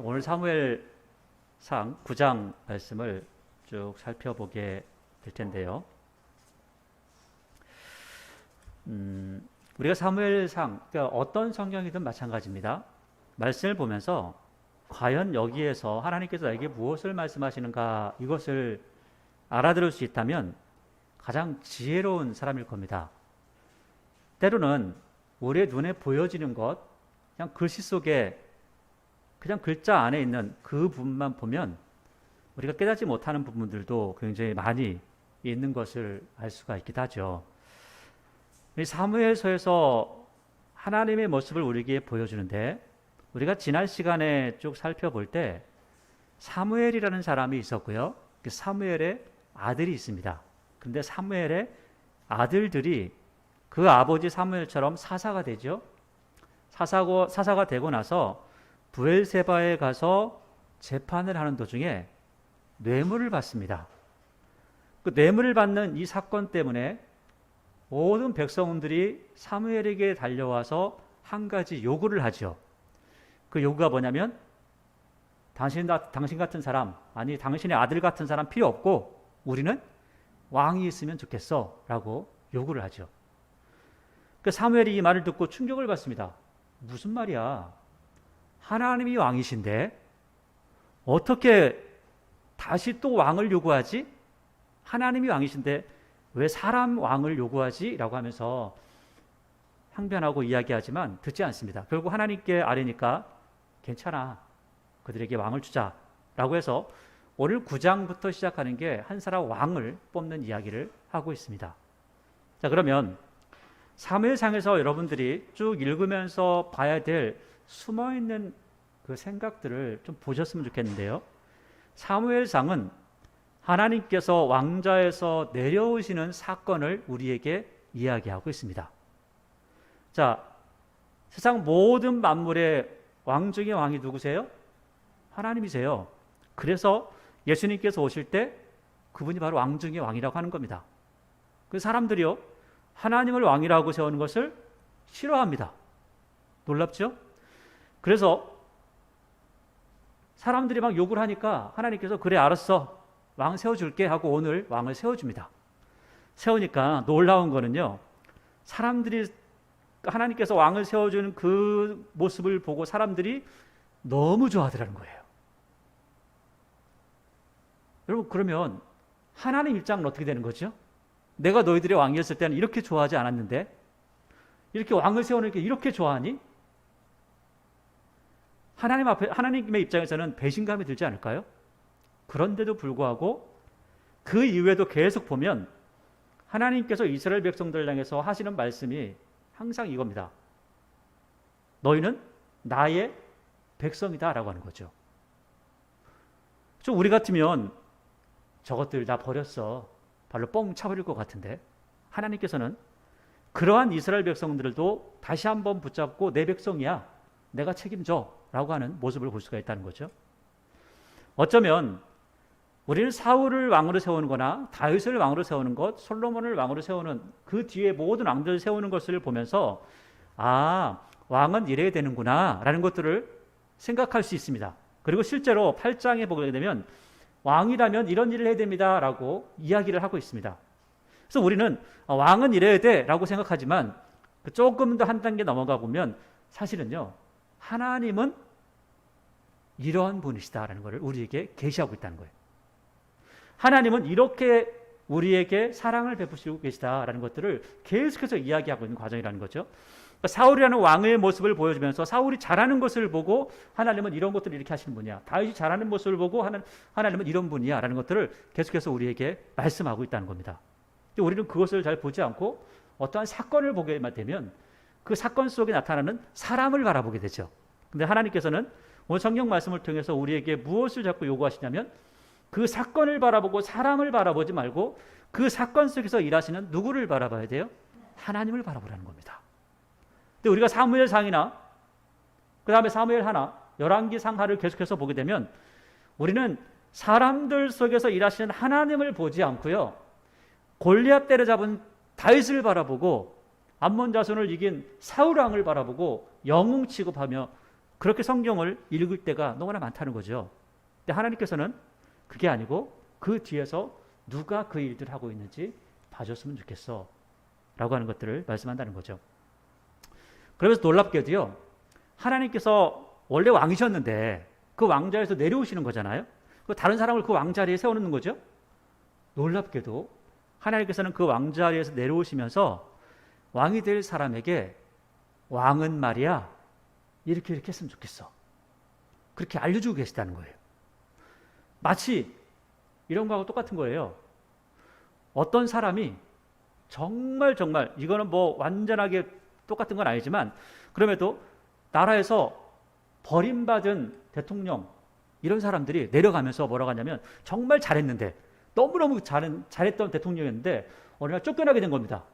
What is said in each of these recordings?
오늘 사무엘상 9장 말씀을 쭉 살펴보게 될 텐데요. 우리가 사무엘상, 그러니까 어떤 성경이든 마찬가지입니다. 말씀을 보면서 과연 여기에서 하나님께서 나에게 무엇을 말씀하시는가, 이것을 알아들을 수 있다면 가장 지혜로운 사람일 겁니다. 때로는 우리의 눈에 보여지는 것, 그냥 글씨 속에, 그냥 글자 안에 있는 그 부분만 보면 우리가 깨닫지 못하는 부분들도 굉장히 많이 있는 것을 알 수가 있기도 하죠. 이 사무엘서에서 하나님의 모습을 우리에게 보여주는데, 우리가 지난 시간에 쭉 살펴볼 때 사무엘이라는 사람이 있었고요. 그 사무엘의 아들이 있습니다. 그런데 사무엘의 아들들이 그 아버지 사무엘처럼 사사가 되죠. 사사가 되고 나서 브엘세바에 가서 재판을 하는 도중에 뇌물을 받습니다. 그 뇌물을 받는 이 사건 때문에 모든 백성들이 사무엘에게 달려와서 한 가지 요구를 하죠. 그 요구가 뭐냐면, 당신 같은 사람, 아니 당신의 아들 같은 사람 필요 없고 우리는 왕이 있으면 좋겠어 라고 요구를 하죠. 그 사무엘이 이 말을 듣고 충격을 받습니다. 무슨 말이야? 하나님이 왕이신데 어떻게 다시 또 왕을 요구하지? 하나님이 왕이신데 왜 사람 왕을 요구하지? 라고 하면서 항변하고 이야기하지만 듣지 않습니다. 결국 하나님께 아뢰니까 괜찮아, 그들에게 왕을 주자 라고 해서 오늘 9장부터 시작하는 게 한 사람 왕을 뽑는 이야기를 하고 있습니다. 자, 그러면 사무엘상에서 여러분들이 쭉 읽으면서 봐야 될 숨어있는 그 생각들을 좀 보셨으면 좋겠는데요. 사무엘상은 하나님께서 왕좌에서 내려오시는 사건을 우리에게 이야기하고 있습니다. 자, 세상 모든 만물의 왕 중에 왕이 누구세요? 하나님이세요. 그래서 예수님께서 오실 때 그분이 바로 왕 중에 왕이라고 하는 겁니다. 그 사람들이요, 하나님을 왕이라고 세우는 것을 싫어합니다. 놀랍죠? 그래서 사람들이 막 욕을 하니까 하나님께서 그래 알았어, 왕 세워줄게 하고 오늘 왕을 세워줍니다. 세우니까 놀라운 거는요, 사람들이 하나님께서 왕을 세워주는 그 모습을 보고 사람들이 너무 좋아하더라는 거예요. 여러분, 그러면 하나님 입장은 어떻게 되는 거죠? 내가 너희들의 왕이었을 때는 이렇게 좋아하지 않았는데 이렇게 왕을 세우니까 이렇게 좋아하니? 하나님의 입장에서는 배신감이 들지 않을까요? 그런데도 불구하고 그 이후에도 계속 보면 하나님께서 이스라엘 백성들을 향해서 하시는 말씀이 항상 이겁니다. 너희는 나의 백성이다 라고 하는 거죠. 좀 우리 같으면 저것들 다 버렸어, 발로 뻥 차버릴 것 같은데, 하나님께서는 그러한 이스라엘 백성들도 다시 한번 붙잡고 내 백성이야, 내가 책임져 라고 하는 모습을 볼 수가 있다는 거죠. 어쩌면 우리는 사울을 왕으로 세우는 거나 다윗을 왕으로 세우는 것, 솔로몬을 왕으로 세우는 그 뒤에 모든 왕들을 세우는 것을 보면서 아, 왕은 이래야 되는구나 라는 것들을 생각할 수 있습니다. 그리고 실제로 8장에 보게 되면 왕이라면 이런 일을 해야 됩니다 라고 이야기를 하고 있습니다. 그래서 우리는 왕은 이래야 돼 라고 생각하지만 조금 더 한 단계 넘어가 보면 사실은요, 하나님은 이러한 분이시다라는 것을 우리에게 계시하고 있다는 거예요. 하나님은 이렇게 우리에게 사랑을 베푸시고 계시다라는 것들을 계속해서 이야기하고 있는 과정이라는 거죠. 그러니까 사울이라는 왕의 모습을 보여주면서 사울이 잘하는 것을 보고 하나님은 이런 것들을 이렇게 하시는 분이야, 다윗이 잘하는 모습을 보고 하나님은 이런 분이야 라는 것들을 계속해서 우리에게 말씀하고 있다는 겁니다. 우리는 그것을 잘 보지 않고 어떠한 사건을 보게만 되면 그 사건 속에 나타나는 사람을 바라보게 되죠. 근데 하나님께서는 오늘 성경 말씀을 통해서 우리에게 무엇을 자꾸 요구하시냐면 그 사건을 바라보고 사람을 바라보지 말고 그 사건 속에서 일하시는 누구를 바라봐야 돼요? 하나님을 바라보라는 겁니다. 근데 우리가 사무엘상이나 그 다음에 사무엘 하나, 열왕기상 하를 계속해서 보게 되면 우리는 사람들 속에서 일하시는 하나님을 보지 않고요, 골리앗 때려잡은 다윗을 바라보고 암몬 자손을 이긴 사울 왕을 바라보고 영웅 취급하며 그렇게 성경을 읽을 때가 너무나 많다는 거죠. 근데 하나님께서는 그게 아니고 그 뒤에서 누가 그 일들을 하고 있는지 봐줬으면 좋겠어 라고 하는 것들을 말씀한다는 거죠. 그러면서 놀랍게도요, 하나님께서 원래 왕이셨는데 그 왕자에서 내려오시는 거잖아요. 다른 사람을 그 왕자리에 세워놓는 거죠. 놀랍게도 하나님께서는 그 왕자리에서 내려오시면서 왕이 될 사람에게 왕은 말이야 이렇게 했으면 좋겠어, 그렇게 알려주고 계시다는 거예요. 마치 이런 거하고 똑같은 거예요. 어떤 사람이 정말 이거는 뭐 완전하게 똑같은 건 아니지만 그럼에도 나라에서 버림받은 대통령 이런 사람들이 내려가면서 뭐라고 하냐면 정말 잘했는데 너무너무 잘했던 대통령이었는데 어느 날 쫓겨나게 된 겁니다.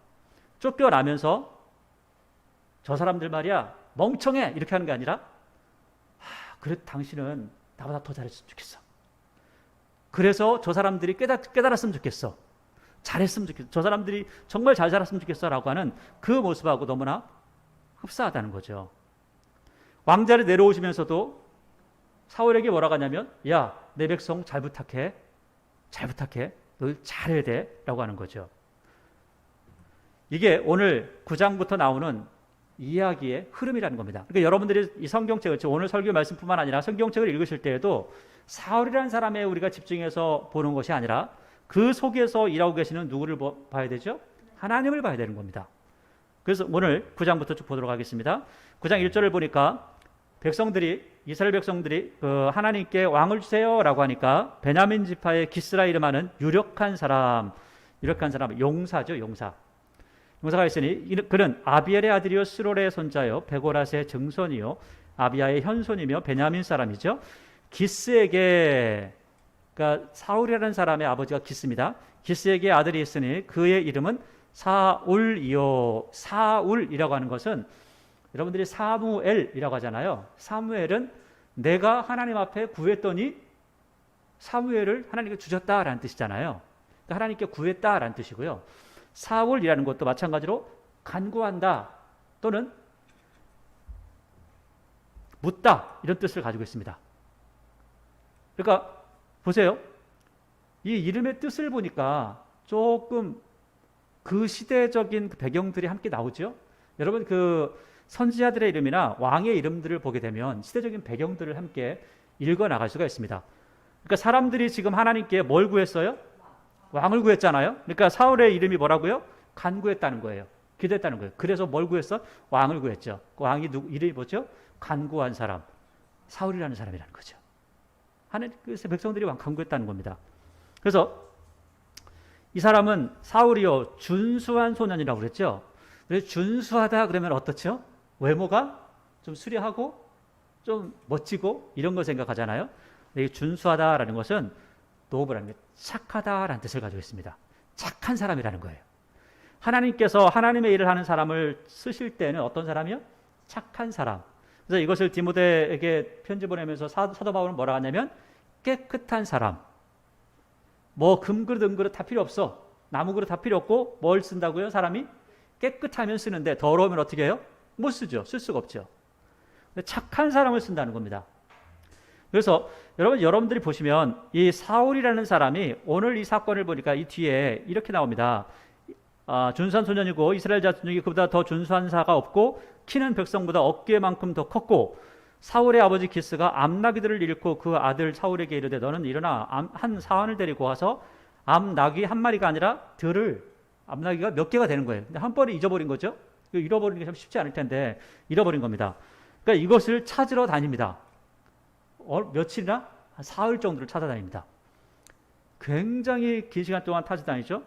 쫓겨나면서 저 사람들 말이야 멍청해 이렇게 하는 게 아니라 그래도 당신은 나보다 더 잘했으면 좋겠어. 그래서 저 사람들이 깨달았으면 좋겠어. 잘했으면 좋겠어. 저 사람들이 정말 잘 자랐으면 좋겠어 라고 하는 그 모습하고 너무나 흡사하다는 거죠. 왕자를 내려오시면서도 사울에게 뭐라고 하냐면 야, 내 백성 잘 부탁해. 너 잘해야 돼 라고 하는 거죠. 이게 오늘 9장부터 나오는 이야기의 흐름이라는 겁니다. 그러니까 여러분들이 이 성경책을, 오늘 설교 말씀뿐만 아니라 성경책을 읽으실 때에도 사울이라는 사람에 우리가 집중해서 보는 것이 아니라 그 속에서 일하고 계시는 누구를 봐야 되죠? 하나님을 봐야 되는 겁니다. 그래서 오늘 9장부터 쭉 보도록 하겠습니다. 9장 1절을 보니까 이스라엘 백성들이 하나님께 왕을 주세요 라고 하니까 베냐민 지파의 기스라 이름하는 유력한 사람, 용사죠. 용사가 있으니 그는 아비엘의 아들이요 스롤의 손자요 베고라스의 증손이요 아비야의 현손이며 베냐민 사람이죠. 기스에게, 그러니까 사울이라는 사람의 아버지가 기스입니다. 기스에게 아들이 있으니 그의 이름은 사울이요. 사울이라고 하는 것은 여러분들이 사무엘이라고 하잖아요. 사무엘은 내가 하나님 앞에 구했더니 사무엘을 하나님께 주셨다라는 뜻이잖아요. 그러니까 하나님께 구했다라는 뜻이고요. 사울이라는 것도 마찬가지로 간구한다 또는 묻다 이런 뜻을 가지고 있습니다. 그러니까 보세요. 이 이름의 뜻을 보니까 조금 그 시대적인 배경들이 함께 나오죠. 여러분 선지자들의 이름이나 왕의 이름들을 보게 되면 시대적인 배경들을 함께 읽어나갈 수가 있습니다. 그러니까 사람들이 지금 하나님께 뭘 구했어요? 왕을 구했잖아요. 그러니까 사울의 이름이 뭐라고요? 간구했다는 거예요. 기도했다는 거예요. 그래서 뭘 구했어? 왕을 구했죠. 그 왕이 이름이 뭐죠? 간구한 사람, 사울이라는 사람이라는 거죠. 하나님께서 백성들이 왕 간구했다는 겁니다. 그래서 이 사람은 사울이요 준수한 소년이라고 그랬죠. 그래서 준수하다 그러면 어떻죠? 외모가 좀 수려하고 좀 멋지고 이런 거 생각하잖아요. 이 준수하다라는 것은 노블한 게 착하다라는 뜻을 가지고 있습니다. 착한 사람이라는 거예요. 하나님께서 하나님의 일을 하는 사람을 쓰실 때는 어떤 사람이요? 착한 사람. 그래서 이것을 디모데에게 편지 보내면서 사도 바울은 뭐라 하냐면 깨끗한 사람. 뭐 금그릇 은그릇 다 필요 없어. 나무 그릇 다 필요 없고 뭘 쓴다고요? 사람이 깨끗하면 쓰는데 더러우면 어떻게 해요? 못 쓰죠. 쓸 수가 없죠. 착한 사람을 쓴다는 겁니다. 그래서 여러분들이 보시면 이 사울이라는 사람이 오늘 이 사건을 보니까 이 뒤에 이렇게 나옵니다. 준수한 소년이고 이스라엘 자손 중에 그보다 더 준수한 사가 없고 키는 백성보다 어깨만큼 더 컸고 사울의 아버지 기스가 암나귀들을 잃고 그 아들 사울에게 이르되 너는 일어나 한 사환을 데리고 와서 암나귀 한 마리가 아니라 암나귀가 몇 개가 되는 거예요. 근데 한 번에 잊어버린 거죠. 잃어버리는 게 참 쉽지 않을 텐데 잃어버린 겁니다. 그러니까 이것을 찾으러 다닙니다. 며칠이나 한 사흘 정도를 찾아다닙니다. 굉장히 긴 시간 동안 찾아다니죠.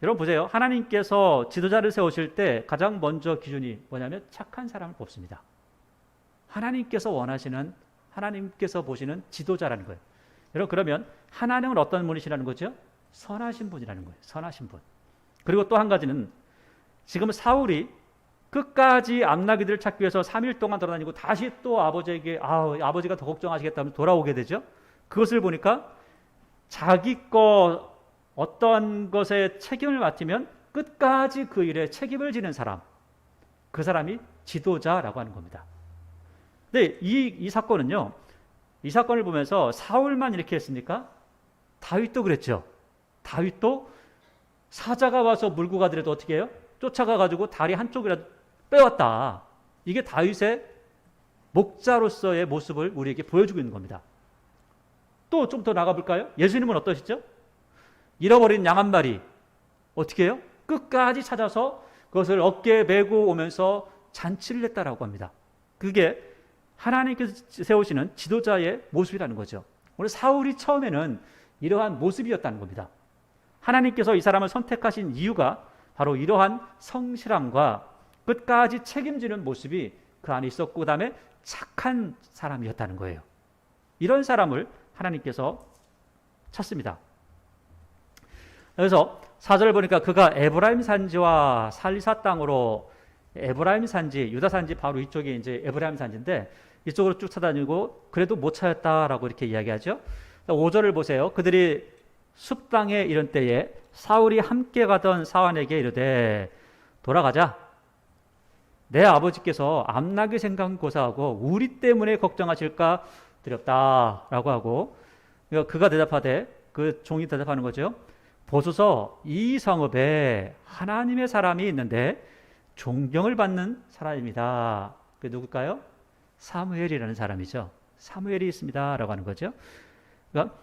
여러분 보세요. 하나님께서 지도자를 세우실 때 가장 먼저 기준이 뭐냐면 착한 사람을 뽑습니다. 하나님께서 원하시는, 하나님께서 보시는 지도자라는 거예요. 여러분 그러면 하나님은 어떤 분이시라는 거죠? 선하신 분이라는 거예요. 선하신 분. 그리고 또 한 가지는 지금 사울이 끝까지 암나귀들을 찾기 위해서 3일 동안 돌아다니고 다시 또 아버지에게 아버지가 더 걱정하시겠다면 돌아오게 되죠. 그것을 보니까 자기 거 어떠한 것에 책임을 맡으면 끝까지 그 일에 책임을 지는 사람, 그 사람이 지도자라고 하는 겁니다. 근데 이 사건은요, 이 사건을 보면서 사울만 이렇게 했습니까? 다윗도 그랬죠. 다윗도 사자가 와서 물고 가더라도 어떻게 해요? 쫓아가 가지고 다리 한쪽이라도 빼왔다. 이게 다윗의 목자로서의 모습을 우리에게 보여주고 있는 겁니다. 또 좀 더 나가볼까요? 예수님은 어떠시죠? 잃어버린 양 한 마리 어떻게 해요? 끝까지 찾아서 그것을 어깨에 메고 오면서 잔치를 했다라고 합니다. 그게 하나님께서 세우시는 지도자의 모습이라는 거죠. 오늘 사울이 처음에는 이러한 모습이었다는 겁니다. 하나님께서 이 사람을 선택하신 이유가 바로 이러한 성실함과 끝까지 책임지는 모습이 그 안에 있었고 그 다음에 착한 사람이었다는 거예요. 이런 사람을 하나님께서 찾습니다. 그래서 4절을 보니까 그가 에브라임 산지와 살리사 땅으로, 에브라임 산지, 유다 산지 바로 이쪽이 이제 에브라임 산지인데 이쪽으로 쭉 찾아다니고 그래도 못 찾았다라고 이렇게 이야기하죠. 5절을 보세요. 그들이 숲 땅에 이른 때에 사울이 함께 가던 사환에게 이르되 돌아가자. 내 아버지께서 암나기 생각 고사하고 우리 때문에 걱정하실까 두렵다라고 하고, 그가 대답하되, 그 종이 대답하는 거죠. 보소서 이 성읍에 하나님의 사람이 있는데 존경을 받는 사람입니다. 그 누굴까요? 사무엘이라는 사람이죠. 사무엘이 있습니다 라고 하는 거죠. 그러니까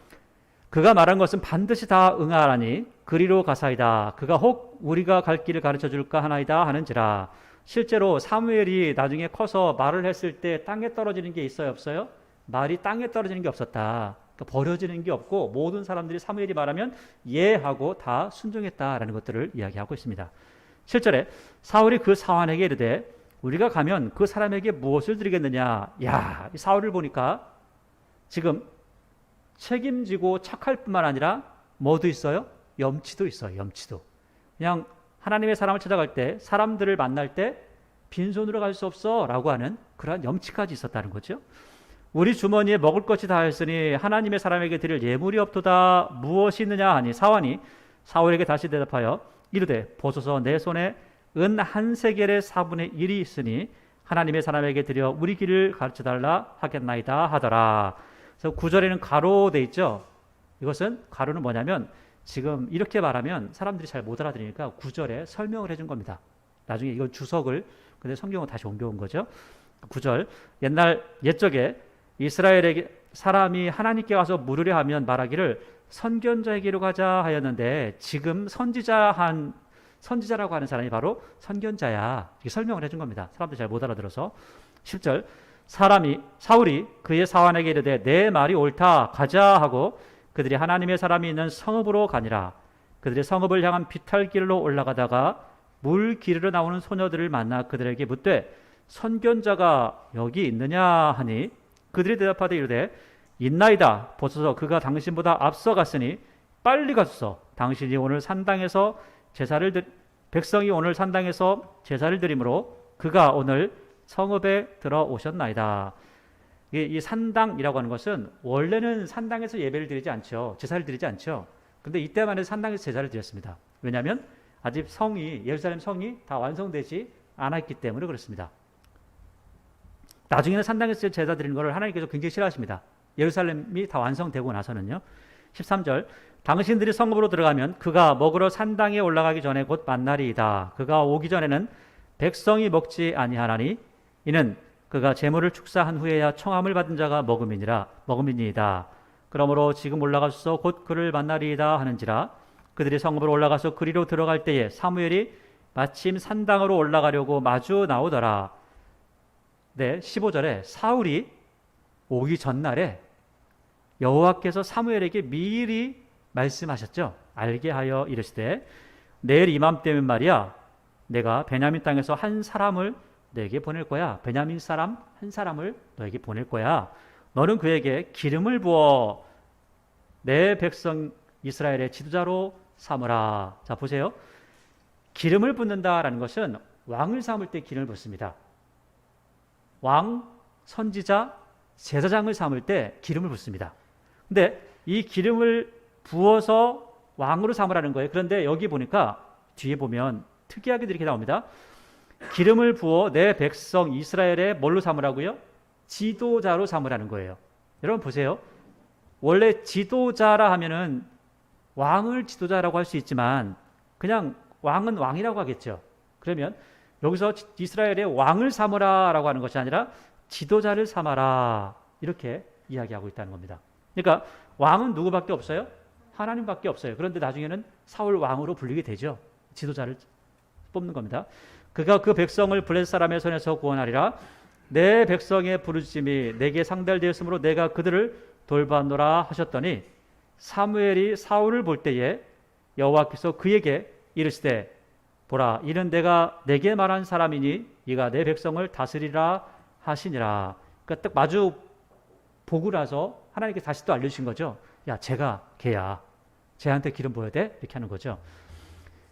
그가 말한 것은 반드시 다 응하라니 그리로 가사이다. 그가 혹 우리가 갈 길을 가르쳐 줄까 하나이다 하는지라. 실제로 사무엘이 나중에 커서 말을 했을 때 땅에 떨어지는 게 있어요, 없어요? 말이 땅에 떨어지는 게 없었다. 그러니까 버려지는 게 없고 모든 사람들이 사무엘이 말하면 예하고 다 순종했다라는 것들을 이야기하고 있습니다. 7절에 사울이 그 사환에게 이르되 우리가 가면 그 사람에게 무엇을 드리겠느냐. 야, 이 사울을 보니까 지금 책임지고 착할 뿐만 아니라 뭐도 있어요? 염치도 있어요. 염치도. 그냥 하나님의 사람을 찾아갈 때, 사람들을 만날 때 빈손으로 갈 수 없어 라고 하는 그러한 염치까지 있었다는 거죠. 우리 주머니에 먹을 것이 다했으니 하나님의 사람에게 드릴 예물이 없도다. 무엇이 있느냐 하니 사환이 사울에게 다시 대답하여 이르되 보소서 내 손에 은 한 세겔의 4분의 1이 있으니 하나님의 사람에게 드려 우리 길을 가르쳐달라 하겠나이다 하더라. 그래서 9절에는 가로 돼 있죠. 이것은 가로는 뭐냐면 지금 이렇게 말하면 사람들이 잘 못 알아들으니까 9절에 설명을 해준 겁니다. 나중에 이건 주석을 근데 성경을 다시 옮겨온 거죠. 9절 옛날 옛적에 이스라엘에게 사람이 하나님께 가서 물으려 하면 말하기를 선견자에게로 가자 하였는데 지금 선지자라고 하는 사람이 바로 선견자야. 이렇게 설명을 해준 겁니다. 사람들이 잘 못 알아들어서. 10절 사울이 그의 사환에게 이르되 내 말이 옳다 가자 하고 그들이 하나님의 사람이 있는 성읍으로 가니라. 그들이 성읍을 향한 비탈길로 올라가다가 물 기르러 나오는 소녀들을 만나 그들에게 묻되 선견자가 여기 있느냐 하니 그들이 대답하되 이르되 있나이다. 보소서 그가 당신보다 앞서 갔으니 빨리 가소서. 당신이 오늘 산당에서 백성이 오늘 산당에서 제사를 드리므로 그가 오늘 성읍에 들어오셨나이다. 이 산당이라고 하는 것은 원래는 산당에서 예배를 드리지 않죠. 제사를 드리지 않죠. 근데 이때만 해도 산당에서 제사를 드렸습니다. 왜냐하면 아직 예루살렘 성이 다 완성되지 않았기 때문에 그렇습니다. 나중에는 산당에서 제사 드리는 것을 하나님께서 굉장히 싫어하십니다. 예루살렘이 다 완성되고 나서는요. 13절 당신들이 성읍으로 들어가면 그가 먹으러 산당에 올라가기 전에 곧 만나리이다. 그가 오기 전에는 백성이 먹지 아니하나니 이는 그가 제물을 축사한 후에야 청함을 받은 자가 먹음이니이다. 그러므로 지금 올라가서 곧 그를 만나리이다 하는지라. 그들이 성읍으로 올라가서 그리로 들어갈 때에 사무엘이 마침 산당으로 올라가려고 마주 나오더라. 네, 15절에 사울이 오기 전날에 여호와께서 사무엘에게 미리 말씀하셨죠. 알게 하여 이르시되 내일 이맘때면 말이야 내가 베냐민 땅에서 한 사람을 너에게 보낼 거야. 베냐민 사람 한 사람을 너에게 보낼 거야. 너는 그에게 기름을 부어 내 백성 이스라엘의 지도자로 삼으라. 자 보세요. 기름을 붓는다라는 것은 왕을 삼을 때 기름을 붓습니다. 왕, 선지자, 제사장을 삼을 때 기름을 붓습니다. 근데 이 기름을 부어서 왕으로 삼으라는 거예요. 그런데 여기 보니까 뒤에 보면 특이하게 이렇게 나옵니다. 기름을 부어 내 백성 이스라엘의 뭘로 삼으라고요? 지도자로 삼으라는 거예요. 여러분 보세요. 원래 지도자라 하면은 왕을 지도자라고 할 수 있지만 그냥 왕은 왕이라고 하겠죠. 그러면 여기서 이스라엘의 왕을 삼으라라고 하는 것이 아니라 지도자를 삼아라 이렇게 이야기하고 있다는 겁니다. 그러니까 왕은 누구밖에 없어요? 하나님밖에 없어요. 그런데 나중에는 사울 왕으로 불리게 되죠. 지도자를 뽑는 겁니다. 그가 그 백성을 블레셋 사람의 손에서 구원하리라. 내 백성의 부르짖음이 내게 상달되었으므로 내가 그들을 돌봤노라 하셨더니 사무엘이 사울을 볼 때에 여호와께서 그에게 이르시되 보라 이는 내가 내게 말한 사람이니 이가 내 백성을 다스리라 하시니라. 그러니까 딱 마주 보고 나서 하나님께 다시 또 알려주신 거죠. 야 제가 걔야. 쟤한테 기름 부어야 돼? 이렇게 하는 거죠.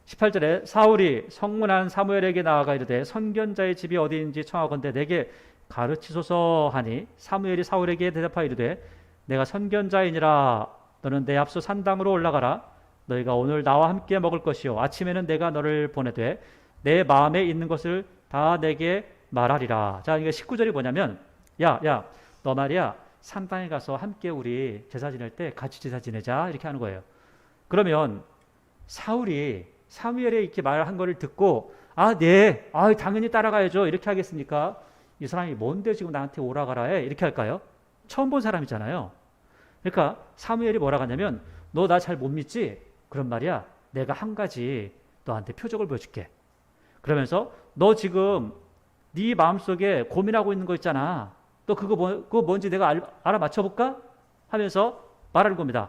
18절에 사울이 성문한 사무엘에게 나아가 이르되 선견자의 집이 어디인지 청하건대 내게 가르치소서 하니 사무엘이 사울에게 대답하여 이르되 내가 선견자이니라. 너는 내 앞서 산당으로 올라가라. 너희가 오늘 나와 함께 먹을 것이요 아침에는 내가 너를 보내되 내 마음에 있는 것을 다 내게 말하리라. 자, 이게 19절이 뭐냐면 야 너 말이야 산당에 가서 함께 우리 제사 지낼 때 같이 제사 지내자 이렇게 하는 거예요. 그러면 사울이 사무엘이 이렇게 말한 거를 듣고 네, 당연히 따라가야죠 이렇게 하겠습니까? 이 사람이 뭔데 지금 나한테 오라가라 해 이렇게 할까요? 처음 본 사람이잖아요. 그러니까 사무엘이 뭐라고 하냐면 너 나 잘 못 믿지? 그런 말이야. 내가 한 가지 너한테 표적을 보여줄게. 그러면서 너 지금 네 마음속에 고민하고 있는 거 있잖아. 너 그거 뭔지 내가 알아맞혀볼까? 하면서 말하는 겁니다.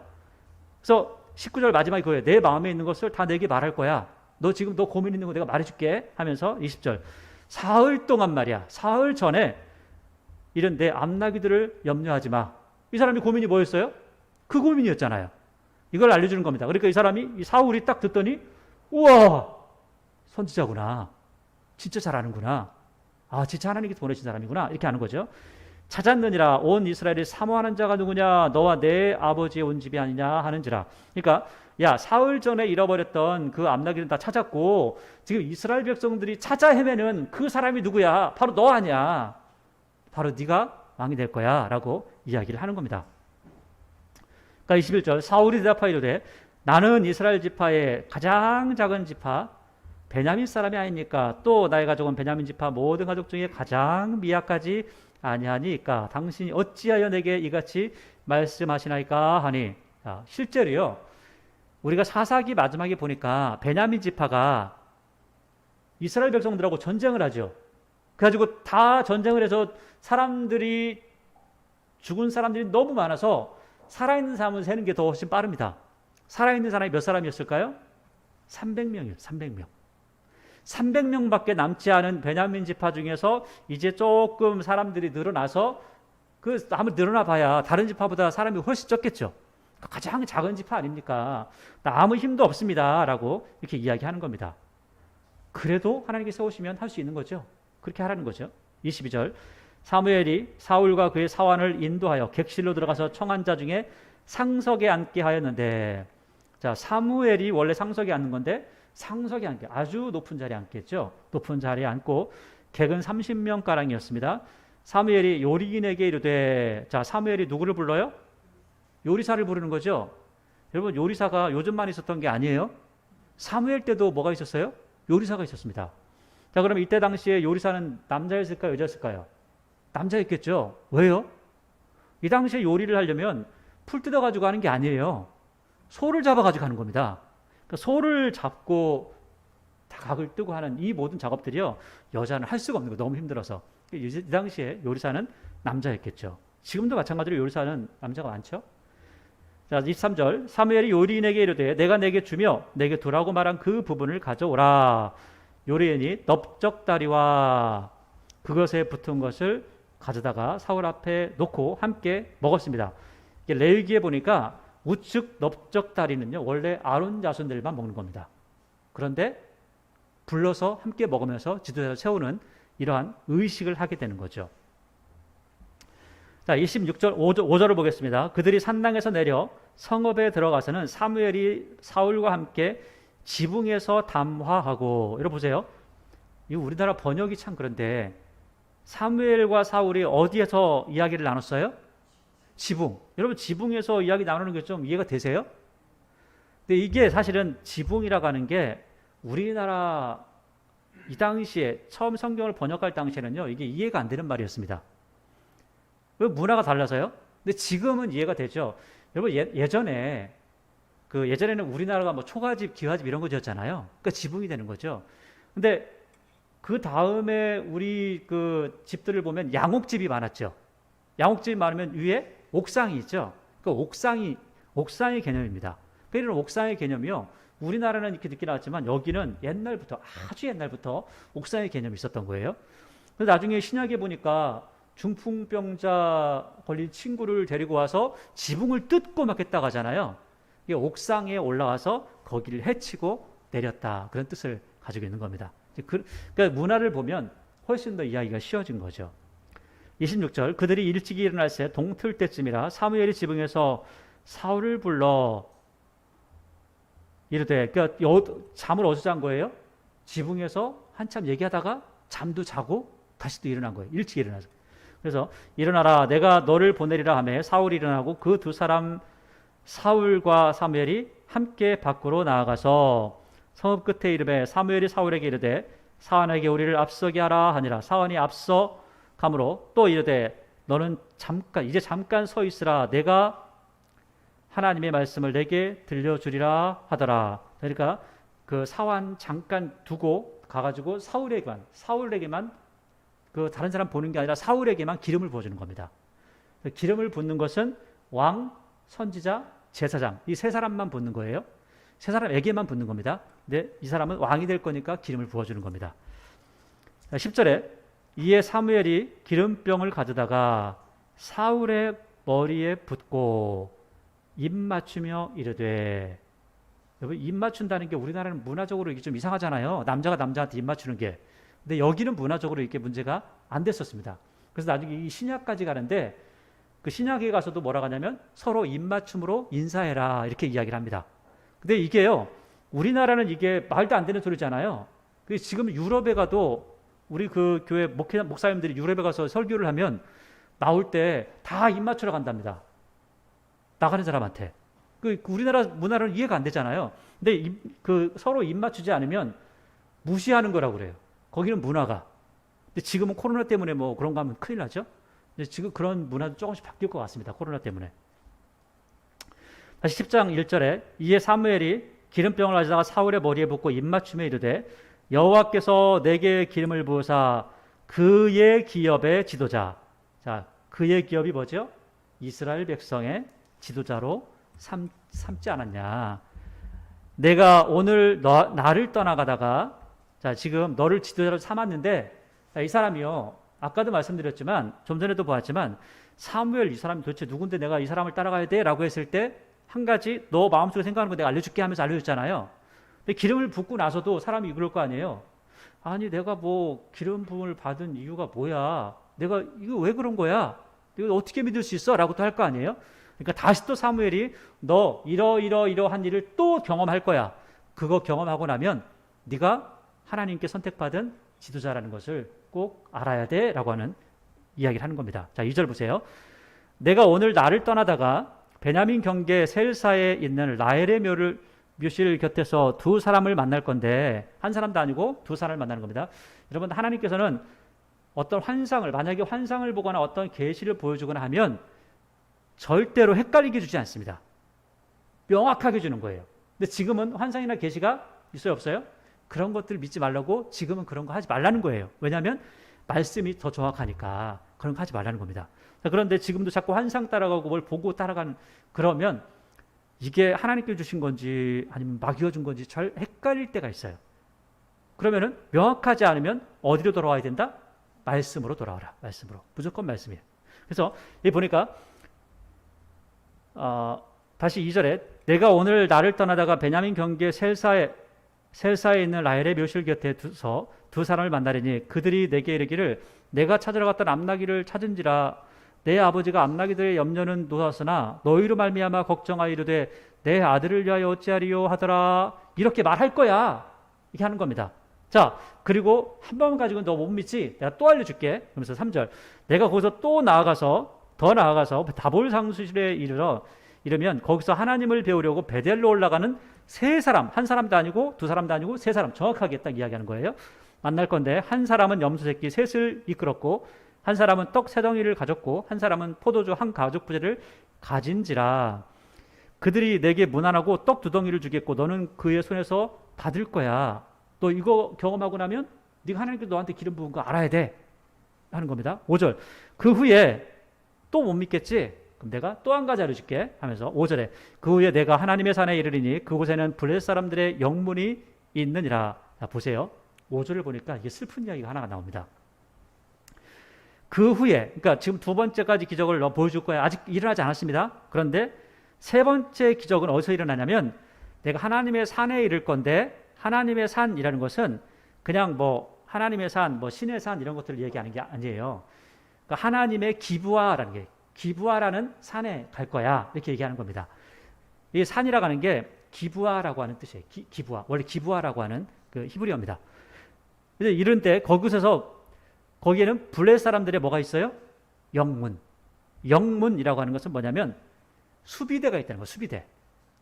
그래서 19절 마지막에 그거예요. 내 마음에 있는 것을 다 내게 말할 거야. 너 지금 너 고민 있는 거 내가 말해줄게 하면서 20절 사흘 동안 말이야. 사흘 전에 이런 내 암나기들을 염려하지 마. 이 사람이 고민이 뭐였어요? 그 고민이었잖아요. 이걸 알려주는 겁니다. 그러니까 이 사람이 이 사울이 딱 듣더니 우와 선지자구나. 진짜 잘하는구나. 진짜 하나님께서 보내신 사람이구나. 이렇게 하는 거죠. 찾았느니라 온 이스라엘이 사모하는 자가 누구냐 너와 내 아버지의 온 집이 아니냐 하는지라. 그러니까 야 사흘 전에 잃어버렸던 그 암나기는 다 찾았고 지금 이스라엘 백성들이 찾아 헤매는 그 사람이 누구야? 바로 너 아니야. 바로 네가 왕이 될 거야 라고 이야기를 하는 겁니다. 그러니까 21절 사울이 대답하여 이르되 나는 이스라엘 지파의 가장 작은 지파 베냐민 사람이 아니니까 또 나의 가족은 베냐민 지파 모든 가족 중에 가장 미약하지 아니하니까 당신이 어찌하여 내게 이같이 말씀하시나이까 하니. 실제로요 우리가 사사기 마지막에 보니까 베냐민 지파가 이스라엘 백성들하고 전쟁을 하죠. 그래가지고 다 전쟁을 해서 사람들이 죽은 사람들이 너무 많아서 살아있는 사람을 세는 게 더 훨씬 빠릅니다. 살아있는 사람이 몇 사람이었을까요? 300명이요. 300명. 300명밖에 남지 않은 베냐민 지파 중에서 이제 조금 사람들이 늘어나서 한번 늘어나 봐야 다른 지파보다 사람이 훨씬 적겠죠. 가장 작은 지파 아닙니까? 아무 힘도 없습니다. 라고 이렇게 이야기하는 겁니다. 그래도 하나님께 세우시면 할 수 있는 거죠. 그렇게 하라는 거죠. 22절 사무엘이 사울과 그의 사환을 인도하여 객실로 들어가서 청한 자 중에 상석에 앉게 하였는데 자 사무엘이 원래 상석에 앉는 건데 상석에 앉게 아주 높은 자리에 앉겠죠. 높은 자리에 앉고 객은 30명가량이었습니다. 사무엘이 요리인에게 이르되 자 사무엘이 누구를 불러요? 요리사를 부르는 거죠. 여러분 요리사가 요즘만 있었던 게 아니에요. 사무엘 때도 뭐가 있었어요? 요리사가 있었습니다. 자 그럼 이때 당시에 요리사는 남자였을까요? 여자였을까요? 남자였겠죠. 왜요? 이 당시에 요리를 하려면 풀 뜯어가지고 하는 게 아니에요. 소를 잡아가지고 하는 겁니다. 그러니까 소를 잡고 다 각을 뜨고 하는 이 모든 작업들이요. 여자는 할 수가 없는 거예요. 너무 힘들어서. 이 당시에 요리사는 남자였겠죠. 지금도 마찬가지로 요리사는 남자가 많죠. 자 23절 사무엘이 요리인에게 이르되 내가 내게 주며 내게 두라고 말한 그 부분을 가져오라. 요리인이 넓적다리와 그것에 붙은 것을 가져다가 사울 앞에 놓고 함께 먹었습니다. 레위기에 보니까 우측 넓적다리는요 원래 아론 자손들만 먹는 겁니다. 그런데 불러서 함께 먹으면서 지도자를 세우는 이러한 의식을 하게 되는 거죠. 자 26절 5절을 보겠습니다. 그들이 산당에서 내려 성읍에 들어가서는 사무엘이 사울과 함께 지붕에서 담화하고. 여러분 보세요. 이 우리나라 번역이 참 그런데 사무엘과 사울이 어디에서 이야기를 나눴어요? 지붕. 여러분 지붕에서 이야기 나누는 게 좀 이해가 되세요? 근데 이게 사실은 지붕이라고 하는 게 우리나라 이 당시에 처음 성경을 번역할 당시에는요, 이게 이해가 안 되는 말이었습니다. 왜? 문화가 달라서요? 근데 지금은 이해가 되죠. 여러분 예전에 예전에는 우리나라가 뭐 초가집, 기와집 이런 거 지었잖아요. 그러니까 지붕이 되는 거죠. 근데 그 다음에 우리 그 집들을 보면 양옥집이 많았죠. 양옥집이 많으면 위에 옥상이 있죠. 그 옥상의 개념입니다. 그러니까 옥상의 개념이요. 우리나라는 이렇게 늦게 나왔지만 여기는 옛날부터, 아주 옛날부터 옥상의 개념이 있었던 거예요. 그래서 나중에 신약에 보니까 중풍병자 걸린 친구를 데리고 와서 지붕을 뜯고 막 했다고 하잖아요. 이게 옥상에 올라와서 거기를 해치고 내렸다. 그런 뜻을 가지고 있는 겁니다. 그러니까 문화를 보면 훨씬 더 이야기가 쉬워진 거죠. 26절, 그들이 일찍이 일어날 새 동틀 때쯤이라 사무엘이 지붕에서 사울을 불러 이르되, 그러니까 잠을 어디서 잔 거예요? 지붕에서 한참 얘기하다가 잠도 자고 다시 또 일어난 거예요. 일찍 일어나서. 그래서 일어나라, 내가 너를 보내리라 하며 사울이 일어나고 그 두 사람 사울과 사무엘이 함께 밖으로 나아가서 성읍 끝에 이르되 사무엘이 사울에게 이르되 사원에게 우리를 앞서게 하라 하니라. 사원이 앞서 가므로 또 이르되 너는 잠깐 서 있으라. 내가 하나님의 말씀을 내게 들려주리라 하더라. 그러니까 그 사원 잠깐 두고 가가지고 사울에게만 그 다른 사람 보는 게 아니라 사울에게만 기름을 부어주는 겁니다. 기름을 붓는 것은 왕, 선지자, 제사장 이 세 사람만 붓는 거예요. 세 사람에게만 붓는 겁니다. 근데 이 사람은 왕이 될 거니까 기름을 부어주는 겁니다. 10절에 이에 사무엘이 기름병을 가져다가 사울의 머리에 붓고 입 맞추며 이르되, 여러분 입 맞춘다는 게 우리나라는 문화적으로 이게 좀 이상하잖아요. 남자가 남자한테 입 맞추는 게. 근데 여기는 문화적으로 이렇게 문제가 안 됐었습니다. 그래서 나중에 이 신약까지 가는데 그 신약에 가서도 뭐라고 하냐면 서로 입맞춤으로 인사해라 이렇게 이야기를 합니다. 근데 이게요, 우리나라는 이게 말도 안 되는 소리잖아요. 지금 유럽에 가도 우리 그 교회 목사님들이 유럽에 가서 설교를 하면 나올 때 다 입맞추러 간답니다. 나가는 사람한테. 우리나라 문화는 이해가 안 되잖아요. 근데 서로 입맞추지 않으면 무시하는 거라고 그래요. 거기는 문화가. 근데 지금은 코로나 때문에 뭐 그런 거 하면 큰일 나죠. 지금 그런 문화도 조금씩 바뀔 것 같습니다. 코로나 때문에. 다시 10장 1절에 이에 사무엘이 기름병을 가져다가 사울의 머리에 붓고 입맞춤에 이르되 여호와께서 내게 기름을 부으사 그의 기업의 지도자. 자, 그의 기업이 뭐죠? 이스라엘 백성의 지도자로 삼지 않았냐. 내가 오늘 나를 떠나가다가 자, 지금 너를 지도자로 삼았는데 이 사람이요. 아까도 말씀드렸지만 좀 전에도 보았지만 사무엘 이 사람이 도대체 누군데 내가 이 사람을 따라가야 돼? 라고 했을 때 한 가지 너 마음속에 생각하는 거 내가 알려줄게 하면서 알려줬잖아요. 근데 기름을 붓고 나서도 사람이 그럴 거 아니에요. 아니 내가 뭐 기름 부음을 받은 이유가 뭐야? 내가 이거 왜 그런 거야? 이거 어떻게 믿을 수 있어? 라고 또 할 거 아니에요. 그러니까 다시 또 사무엘이 너 이러한 일을 또 경험할 거야. 그거 경험하고 나면 네가 하나님께 선택받은 지도자라는 것을 꼭 알아야 돼 라고 하는 이야기를 하는 겁니다. 자, 2절 보세요. 내가 오늘 나를 떠나다가 베냐민 경계 셀사에 있는 라헬의 묘실 곁에서 두 사람을 만날 건데 한 사람도 아니고 두 사람을 만나는 겁니다. 여러분 하나님께서는 어떤 만약에 환상을 보거나 어떤 계시를 보여주거나 하면 절대로 헷갈리게 주지 않습니다. 명확하게 주는 거예요. 근데 지금은 환상이나 계시가 있어요, 없어요? 그런 것들을 믿지 말라고 지금은 그런 거 하지 말라는 거예요. 왜냐하면 말씀이 더 정확하니까 그런 거 하지 말라는 겁니다. 그런데 지금도 자꾸 환상 따라가고 뭘 보고 따라가는 그러면 이게 하나님께 주신 건지 아니면 마귀가 준 건지 잘 헷갈릴 때가 있어요. 그러면은 명확하지 않으면 어디로 돌아와야 된다? 말씀으로 돌아와라. 말씀으로. 무조건 말씀이에요. 그래서 여기 보니까 다시 2절에 내가 오늘 나를 떠나다가 베냐민 경계 셀사에 있는 라헬의 묘실 곁에 두서 두 사람을 만나리니 그들이 내게 이르기를 내가 찾으러 갔던 암나기를 찾은지라 내 아버지가 암나기들의 염려는 놓았으나 너희로 말미암아 걱정하이르되 내 아들을 위하여 어찌하리요 하더라. 이렇게 말할 거야. 이렇게 하는 겁니다. 자, 그리고 한 번 가지고 너 못 믿지? 내가 또 알려줄게. 그러면서 3절. 내가 거기서 또 더 나아가서 다볼 상수실에 이르면 거기서 하나님을 배우려고 베델로 올라가는 세 사람, 한 사람도 아니고 두 사람도 아니고 세 사람, 정확하게 딱 이야기하는 거예요. 만날 건데 한 사람은 염소 새끼 셋을 이끌었고 한 사람은 떡 세 덩이를 가졌고 한 사람은 포도주 한 가죽 부대를 가진지라. 그들이 내게 문안하고 떡 두 덩이를 주겠고 너는 그의 손에서 받을 거야. 너 이거 경험하고 나면 네가 하나님께서 너한테 기름 부은 거 알아야 돼 하는 겁니다. 5절. 그 후에 또 못 믿겠지? 그럼 내가 또 한 가지 알려줄게 하면서 5절에 그 후에 내가 하나님의 산에 이르리니 그곳에는 블레셋 사람들의 영문이 있느니라. 자, 보세요. 5절을 보니까 이게 슬픈 이야기가 하나가 나옵니다. 그 후에, 그러니까 지금 두 번째까지 기적을 보여줄 거야. 아직 일어나지 않았습니다. 그런데 세 번째 기적은 어디서 일어나냐면 내가 하나님의 산에 이를 건데 하나님의 산이라는 것은 그냥 뭐 하나님의 산, 뭐 신의 산 이런 것들을 얘기하는 게 아니에요. 그러니까 하나님의 기브아라는 게 기브아라는 산에 갈 거야 이렇게 얘기하는 겁니다. 이 산이라고 하는 게 기브아라고 하는 뜻이에요. 기브아 원래 기브아라고 하는 그 히브리어입니다. 근데 이런 때 거기에는 블레셋 사람들의 뭐가 있어요? 영문이라고 하는 것은 뭐냐면 수비대가 있다는 거예요. 수비대.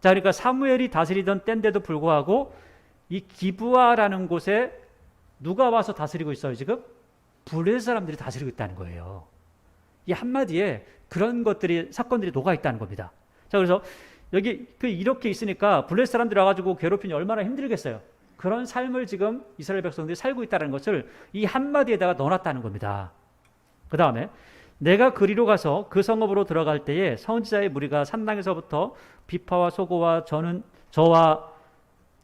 자, 그러니까 사무엘이 다스리던 때인데도 불구하고 이 기브아라는 곳에 누가 와서 다스리고 있어요? 지금 블레셋 사람들이 다스리고 있다는 거예요. 이 한마디에 그런 사건들이 녹아 있다는 겁니다. 자, 그래서 여기 이렇게 있으니까 블레셋 사람들이 와가지고 괴롭히니 얼마나 힘들겠어요. 그런 삶을 지금 이스라엘 백성들이 살고 있다는 것을 이 한마디에다가 넣어놨다는 겁니다. 그 다음에 내가 그리로 가서 그 성읍으로 들어갈 때에 선지자의 무리가 산당에서부터 비파와 소고와 저와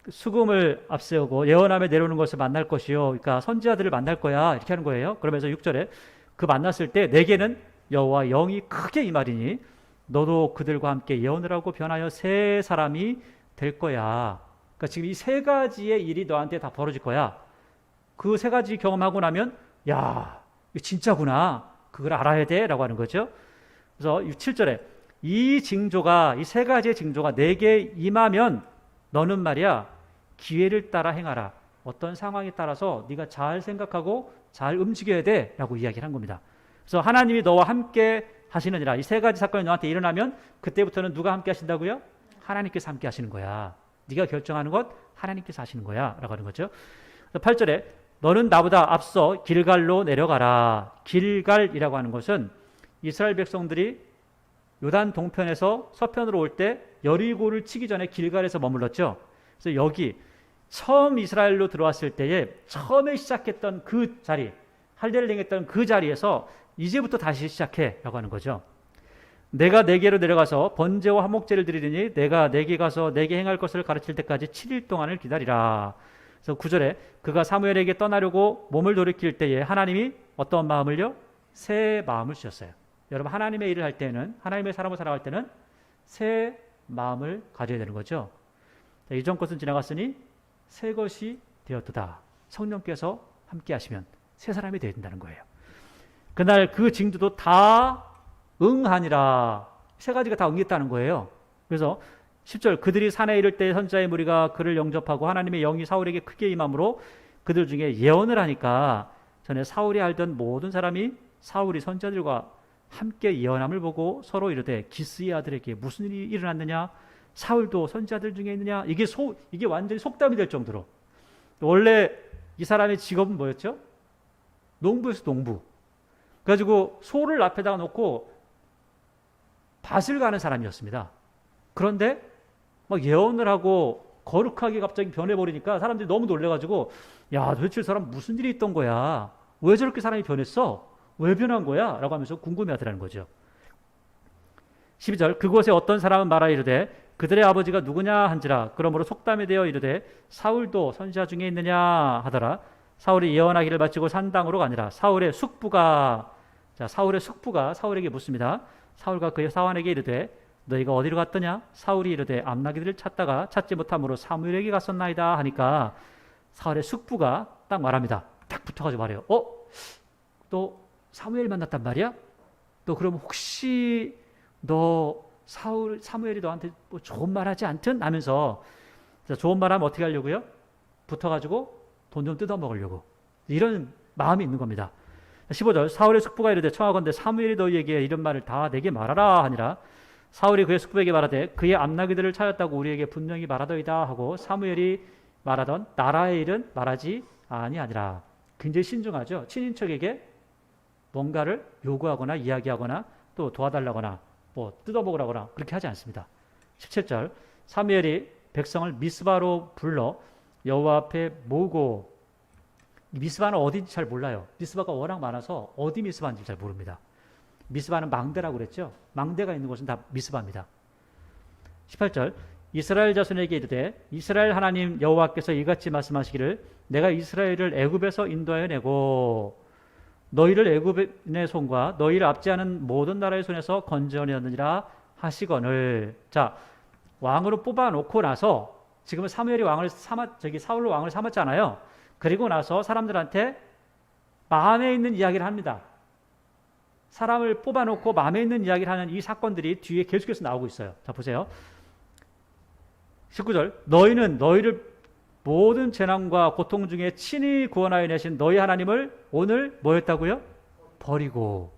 수금을 앞세우고 예언함에 내려오는 것을 만날 것이요. 그러니까 선지자들을 만날 거야. 이렇게 하는 거예요. 그러면서 6절에 그 만났을 때 내게는 여호와 영이 크게 임하리니 너도 그들과 함께 예언을 하고 변하여 새 사람이 될 거야. 그러니까 지금 이 세 가지의 일이 너한테 다 벌어질 거야. 그 세 가지 경험하고 나면 야, 이거 진짜구나. 그걸 알아야 돼 라고 하는 거죠. 그래서 7절에 이 세 가지의 징조가 내게 임하면 너는 말이야 기회를 따라 행하라. 어떤 상황에 따라서 네가 잘 생각하고 잘 움직여야 돼 라고 이야기를 한 겁니다. 그래서 하나님이 너와 함께 하시느니라. 이 세 가지 사건이 너한테 일어나면 그때부터는 누가 함께 하신다고요? 하나님께서 함께 하시는 거야. 네가 결정하는 것 하나님께서 하시는 거야 라고 하는 거죠. 8절에 너는 나보다 앞서 길갈로 내려가라. 길갈이라고 하는 것은 이스라엘 백성들이 요단 동편에서 서편으로 올 때 여리고를 치기 전에 길갈에서 머물렀죠. 그래서 여기 처음 이스라엘로 들어왔을 때에 처음에 시작했던 그 자리, 할례를 행했던 그 자리에서 이제부터 다시 시작해 라고 하는 거죠. 내가 내게로 내려가서 번제와 화목제를 드리리니 내가 내게 가서 내게 행할 것을 가르칠 때까지 7일 동안을 기다리라. 그래서 9절에 그가 사무엘에게 떠나려고 몸을 돌이킬 때에 하나님이 어떤 마음을요? 새 마음을 주셨어요. 여러분 하나님의 일을 할 때는 하나님의 사람을 살아갈 때는 새 마음을 가져야 되는 거죠. 자, 이전 것은 지나갔으니 새 것이 되었도다. 성령께서 함께 하시면 새 사람이 되어야 된다는 거예요. 그날 그 징조도 다 응하니라. 세 가지가 다 응했다는 거예요. 그래서 10절 그들이 산에 이를 때 선지자의 무리가 그를 영접하고 하나님의 영이 사울에게 크게 임함으로 그들 중에 예언을 하니까 전에 사울이 알던 모든 사람이 사울이 선지자들과 함께 예언함을 보고 서로 이르되 기스의 아들에게 무슨 일이 일어났느냐? 사울도 선지자들 중에 있느냐? 이게 완전히 속담이 될 정도로. 원래 이 사람의 직업은 뭐였죠? 농부였어, 농부. 그래가지고 소를 앞에다가 놓고 밭을 가는 사람이었습니다. 그런데 막 예언을 하고 거룩하게 갑자기 변해버리니까 사람들이 너무 놀래가지고 야, 도대체 이 사람 무슨 일이 있던 거야? 왜 저렇게 사람이 변했어? 왜 변한 거야? 라고 하면서 궁금해하더라는 거죠. 12절 그곳에 어떤 사람은 말하 이르되 그들의 아버지가 누구냐 한지라. 그러므로 속담에 대어 이르되 사울도 선지자 중에 있느냐 하더라. 사울이 예언하기를 마치고 산당으로 가니라. 사울의 숙부가 사울에게 묻습니다. 사울과 그의 사환에게 이르되 너희가 어디로 갔더냐? 사울이 이르되 암나기들을 찾다가 찾지 못함으로 사무엘에게 갔었나이다 하니까 사울의 숙부가 딱 말합니다. 딱 붙어가지고 말해요. 너 사무엘 만났단 말이야? 너 그럼 혹시 너 사무엘이 너한테 뭐 좋은 말 하지 않든? 하면서 좋은 말 하면 어떻게 하려고요? 붙어가지고 돈 좀 뜯어먹으려고. 이런 마음이 있는 겁니다. 15절 사울의 숙부가 이르되 청하건대 사무엘이 너희에게 이런 말을 다 내게 말하라 하니라. 사울이 그의 숙부에게 말하되 그의 암나귀들을 찾았다고 우리에게 분명히 말하더이다 하고 사무엘이 말하던 나라의 일은 말하지 아니하니라. 굉장히 신중하죠. 친인척에게 뭔가를 요구하거나 이야기하거나 또 도와달라거나 뭐 뜯어먹으라거나 그렇게 하지 않습니다. 17절 사무엘이 백성을 미스바로 불러 여호와 앞에 모으고, 미스바는 어딘지 잘 몰라요. 미스바가 워낙 많아서 어디 미스바인지 잘 모릅니다. 미스바는 망대라고 그랬죠. 망대가 있는 곳은 다 미스바입니다. 18절 이스라엘 자손에게 이르되 이스라엘 하나님 여호와께서 이같이 말씀하시기를 내가 이스라엘을 애굽에서 인도하여 내고 너희를 애굽인의 손과 너희를 압제하는 모든 나라의 손에서 건져내느니라 하시거늘. 자, 왕으로 뽑아놓고 나서 지금은 사무엘이 사울로 왕을 삼았잖아요. 그리고 나서 사람들한테 마음에 있는 이야기를 합니다. 사람을 뽑아놓고 마음에 있는 이야기를 하는 이 사건들이 뒤에 계속해서 나오고 있어요. 자, 보세요. 19절 너희는 너희를 모든 재난과 고통 중에 친히 구원하여 내신 너희 하나님을 오늘 뭐였다고요? 버리고.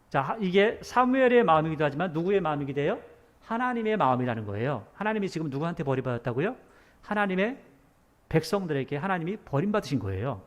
자, 이게 사무엘의 마음이기도 하지만 누구의 마음이기도 해요? 하나님의 마음이라는 거예요. 하나님이 지금 누구한테 버림받았다고요? 하나님의 백성들에게 하나님이 버림받으신 거예요.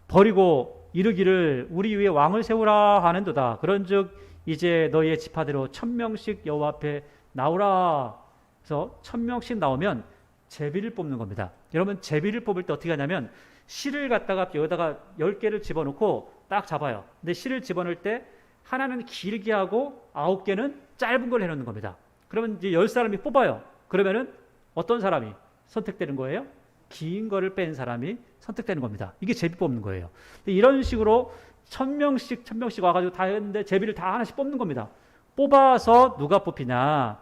버리고 이르기를 우리 위에 왕을 세우라 하는도다. 그런즉 이제 너희의 지파대로 1000명씩 여호와 앞에 나오라. 그래서 1000명씩 나오면 제비를 뽑는 겁니다. 여러분 제비를 뽑을 때 어떻게 하냐면 실을 갖다가 여기다가 10개를 집어넣고 딱 잡아요. 근데 실을 집어넣을 때 하나는 길게 하고 9개는 짧은 걸 해놓는 겁니다. 그러면 이제 10사람이 뽑아요. 그러면은 어떤 사람이 선택되는 거예요? 긴 거를 뺀 사람이 선택되는 겁니다. 이게 제비 뽑는 거예요. 이런 식으로 1000명씩 와가지고 다 했는데 제비를 다 하나씩 뽑는 겁니다. 뽑아서 누가 뽑히냐?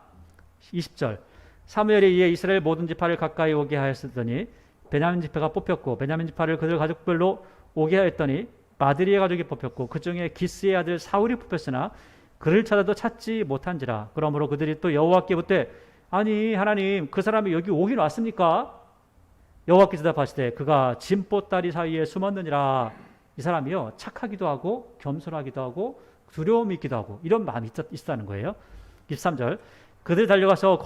20절 사무엘이 이에 이스라엘 모든 지파를 가까이 오게 하였으더니 베냐민 지파가 뽑혔고 베냐민 지파를 그들 가족별로 오게 하였더니 마드리의 가족이 뽑혔고 그 중에 기스의 아들 사울이 뽑혔으나 그를 찾아도 찾지 못한지라. 그러므로 그들이 또 여호와께 묻되 아니 하나님 그 사람이 여기 오긴 왔습니까? 여호와께서 대답하시되 그가 진보다리 사이에 숨었느니라. 이 사람이요 착하기도 하고 겸손하기도 하고 두려움이 있기도 하고 이런 마음이 있었다는 거예요. 23절 그들이 달려가서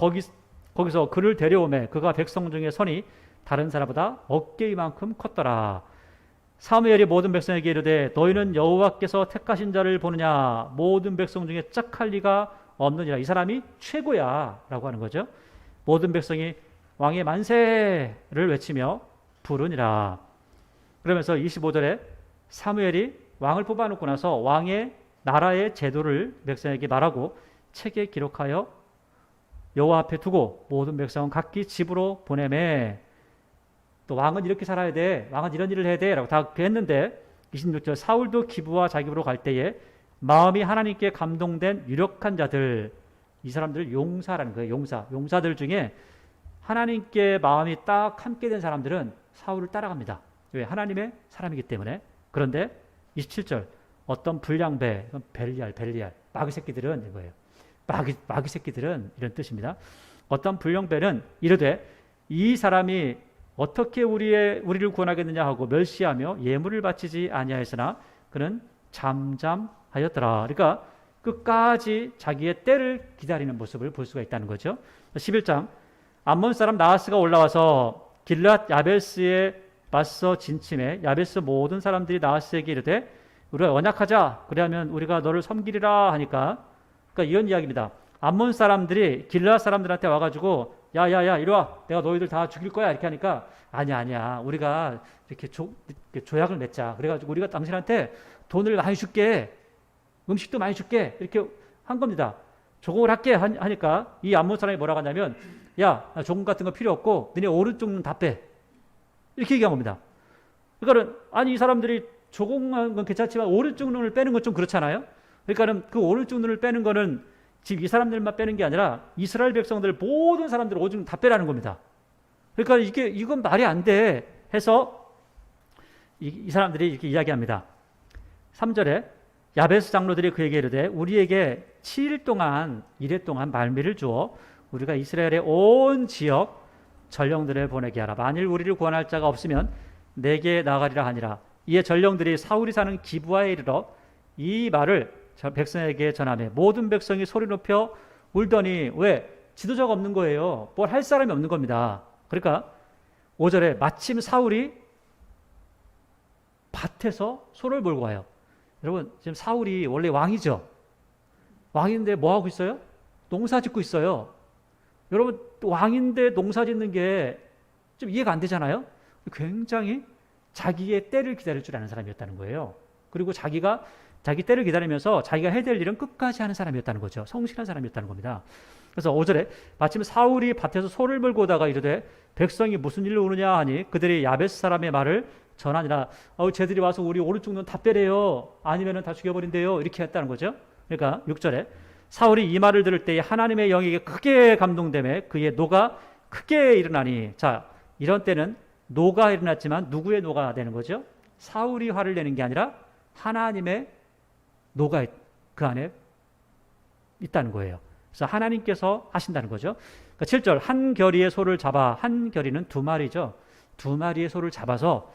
거기서 그를 데려오매 그가 백성 중에 선이 다른 사람보다 어깨이만큼 컸더라. 사무엘이 모든 백성에게 이르되 너희는 여호와께서 택하신 자를 보느냐 모든 백성 중에 짝할 리가 없느니라. 이 사람이 최고야 라고 하는 거죠. 모든 백성이 왕의 만세를 외치며 부르니라. 그러면서 25절에 사무엘이 왕을 뽑아놓고 나서 왕의 나라의 제도를 백성에게 말하고 책에 기록하여 여호와 앞에 두고 모든 백성은 각기 집으로 보내매. 또 왕은 이렇게 살아야 돼, 왕은 이런 일을 해야 돼 라고 다 했는데 26절 사울도 기브와 자기브로 갈 때에 마음이 하나님께 감동된 유력한 자들, 이 사람들을 용사라는 거예요. 용사들 중에 하나님께 마음이 딱 함께 된 사람들은 사울을 따라갑니다. 왜? 하나님의 사람이기 때문에. 그런데 27절 어떤 불량배, 벨리알 마귀 새끼들은 이거예요. 마귀 새끼들은 이런 뜻입니다. 어떤 불량배는 이르되 이 사람이 어떻게 우리를 구원하겠느냐 하고 멸시하며 예물을 바치지 아니하였으나 그는 잠잠하였더라. 그러니까 끝까지 자기의 때를 기다리는 모습을 볼 수가 있다는 거죠. 11장 암몬 사람 나하스가 올라와서 길앗 야베스에 맞서 진침해 야베스 모든 사람들이 나하스에게 이르되 우리가 언약하자. 그러면 우리가 너를 섬기리라 하니까 그러니까 이런 이야기입니다. 암몬 사람들이 길앗 사람들한테 와가지고 야야야 이리 와 내가 너희들 다 죽일 거야 이렇게 하니까 아니야 우리가 이렇게 조약을 맺자. 그래가지고 우리가 당신한테 돈을 많이 줄게 음식도 많이 줄게 이렇게 한 겁니다. 조공을 할게 하니까 이 암몬 사람이 뭐라고 하냐면 야 조공 같은 거 필요 없고 너네 오른쪽 눈 다 빼 이렇게 얘기한 겁니다. 그러니까 아니 이 사람들이 조공한 건 괜찮지만 오른쪽 눈을 빼는 건 좀 그렇잖아요. 그러니까 그 오른쪽 눈을 빼는 거는 지금 이 사람들만 빼는 게 아니라 이스라엘 백성들 모든 사람들 오줌 다 빼라는 겁니다. 그러니까 이건 말이 안 돼 해서 이 사람들이 이렇게 이야기합니다. 3절에 야베스 장로들이 그에게 이르되 우리에게 7일 동안 이래 동안 말미를 주어 우리가 이스라엘의 온 지역 전령들을 보내게 하라. 만일 우리를 구원할 자가 없으면 내게 나가리라 하니라. 이에 전령들이 사울이 사는 기브아에 이르러 이 말을 백성에게 전하며 모든 백성이 소리 높여 울더니 왜? 지도자가 없는 거예요. 뭘 할 사람이 없는 겁니다. 그러니까 5절에 마침 사울이 밭에서 소를 몰고 와요. 여러분 지금 사울이 원래 왕이죠. 왕인데 뭐 하고 있어요? 농사 짓고 있어요. 여러분 왕인데 농사 짓는 게 좀 이해가 안 되잖아요. 굉장히 자기의 때를 기다릴 줄 아는 사람이었다는 거예요. 그리고 자기가 자기 때를 기다리면서 자기가 해야 될 일은 끝까지 하는 사람이었다는 거죠. 성실한 사람이었다는 겁니다. 그래서 5절에 마침 사울이 밭에서 소를 몰고 오다가 이르되 백성이 무슨 일로 오느냐 하니 그들이 야베스 사람의 말을 전하니라. 쟤들이 와서 우리 오른쪽 눈 다 빼래요. 아니면 다 죽여버린대요. 이렇게 했다는 거죠. 그러니까 6절에 사울이 이 말을 들을 때에 하나님의 영에게 크게 감동되매 그의 노가 크게 일어나니. 자, 이런 때는 노가 일어났지만 누구의 노가 되는 거죠? 사울이 화를 내는 게 아니라 하나님의 노가 그 안에 있다는 거예요. 그래서 하나님께서 하신다는 거죠. 그러니까 7절 한 결의의 소를 잡아, 한 결의는 두 마리죠. 두 마리의 소를 잡아서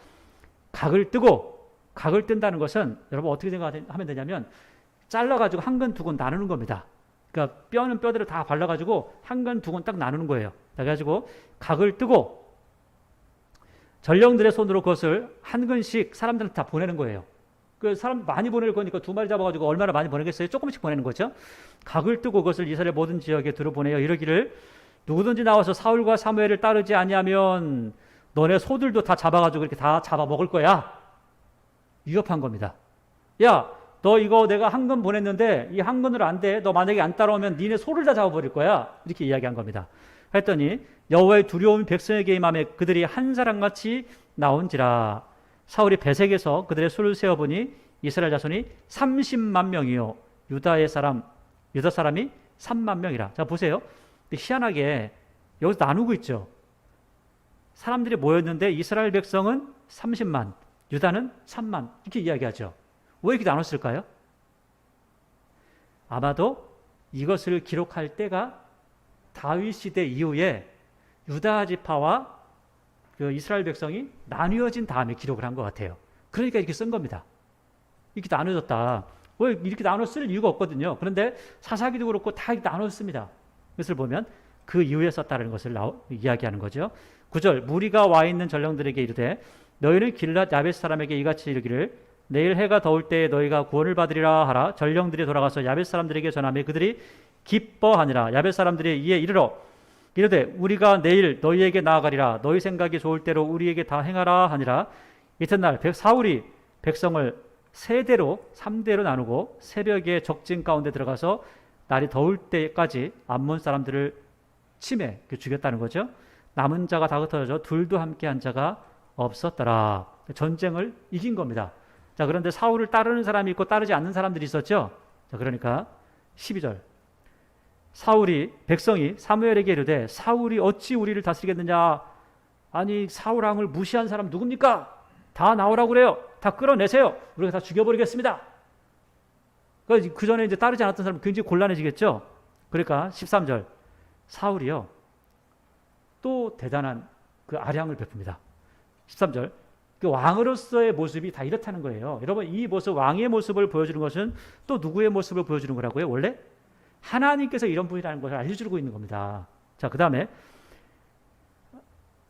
각을 뜨고, 각을 뜬다는 것은 여러분 어떻게 생각하면 되냐면 잘라가지고 한 근 두 근 나누는 겁니다. 그러니까 뼈는 뼈대로 다 발라가지고 한 근 두 근 딱 나누는 거예요. 그래가지고 각을 뜨고 전령들의 손으로 그것을 한 근씩 사람들한테 다 보내는 거예요. 그 사람 많이 보낼 거니까 두 마리 잡아가지고 얼마나 많이 보내겠어요? 조금씩 보내는 거죠. 각을 뜨고 그것을 이스라엘 모든 지역에 들어보내어 이러기를 누구든지 나와서 사울과 사무엘을 따르지 아니하면 너네 소들도 다 잡아가지고 이렇게 다 잡아 먹을 거야. 위협한 겁니다. 야, 너 이거 내가 한 건 보냈는데 이 한 건으로 안 돼. 너 만약에 안 따라오면 니네 소를 다 잡아버릴 거야. 이렇게 이야기한 겁니다. 했더니 여호와의 두려움이 백성에게 임하며 그들이 한 사람같이 나온지라. 사울이 베색에서 그들의 수를 세어보니 이스라엘 자손이 30만 명이요 유다 사람이 3만 명이라. 자 보세요. 희한하게 여기서 나누고 있죠. 사람들이 모였는데 이스라엘 백성은 30만, 유다는 3만 이렇게 이야기하죠. 왜 이렇게 나눴을까요? 아마도 이것을 기록할 때가 다윗 시대 이후에 유다 지파와 그 이스라엘 백성이 나뉘어진 다음에 기록을 한 것 같아요. 그러니까 이렇게 쓴 겁니다. 이렇게 나눠졌다. 왜 이렇게 나눠 쓸 이유가 없거든요. 그런데 사사기도 그렇고 다 이렇게 나눠 씁니다. 그것을 보면 그 이후에 썼다는 것을 이야기하는 거죠. 9절 무리가 와 있는 전령들에게 이르되 너희는 길랏 야베스 사람에게 이같이 이르기를 내일 해가 더울 때에 너희가 구원을 받으리라 하라. 전령들이 돌아가서 야베스 사람들에게 전하며 그들이 기뻐하니라. 야베스 사람들이 이에 이르러 이르되 우리가 내일 너희에게 나아가리라. 너희 생각이 좋을 대로 우리에게 다 행하라 하니라. 이튿날 사울이 백성을 3대로 나누고 새벽에 적진 가운데 들어가서 날이 더울 때까지 암몬 사람들을 치매 죽였다는 거죠. 남은 자가 다 흩어져 둘도 함께 한 자가 없었더라. 전쟁을 이긴 겁니다. 자, 그런데 사울을 따르는 사람이 있고 따르지 않는 사람들이 있었죠. 자, 그러니까 12절 백성이 사무엘에게 이르되 사울이 어찌 우리를 다스리겠느냐. 아니 사울 왕을 무시한 사람 누굽니까? 다 나오라고 그래요. 다 끌어내세요. 우리가 다 죽여버리겠습니다. 그 전에 이제 따르지 않았던 사람은 굉장히 곤란해지겠죠. 그러니까 13절 사울이요 또 대단한 그 아량을 베풉니다. 13절 그 왕으로서의 모습이 다 이렇다는 거예요. 여러분 이 모습 왕의 모습을 보여주는 것은 또 누구의 모습을 보여주는 거라고요? 원래 하나님께서 이런 분이라는 것을 알려주고 있는 겁니다. 자, 그 다음에